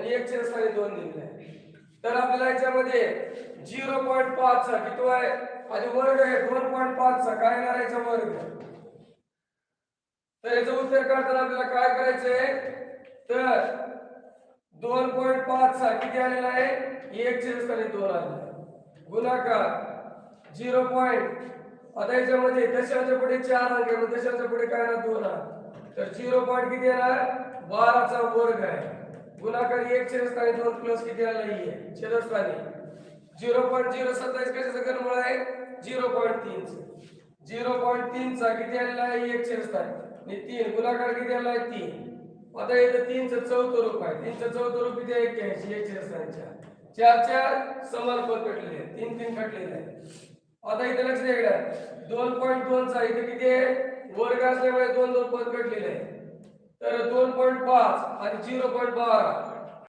आणि 1 च्या स्थानी 2 दिलेला आहे. तर आपल्याला याच्यामध्ये 0.5 चा किती आहे आणि वर्ग आहे 2.5 चा काय येणार याचा वर्ग. तर याचं उत्तर काढताना आपल्याला काय करायचंय तर 2.5 चा किती आलेला आहे 1 च्या स्थानी 2 आलेला आहे गुणाकार 0. आता याच्यामध्ये दशांच्या पुढे 4 अंक आहे दशांच्या पुढे काय ना 2 अंक तर 0. किती येणार 12 चा वर्ग आहे गुणाकार 1 च्या स्थानी 2 प्लस किती आलेला आहे छेदस्थानी 0.027 कशाचं घनमूळ आहे 0.3 0.3 चा किती आलेला आहे 1 च्या स्थानी आणि 3 गुणाकार किती आलेला आहे 3. आता इथे 3 चं चौथं रूप आहे 3 चं चौथं रूप किती आहे 81 1 च्या स्थानी 4 समान पद कटलेले आहेत 3 3 कटलेले आहेत. आता इथे लक्ष द्या 2.2 चा इथे किती आहे वर्ग असल्यामुळे 2 2 पद कटलेले आहे तर 2.5 आणि 0.12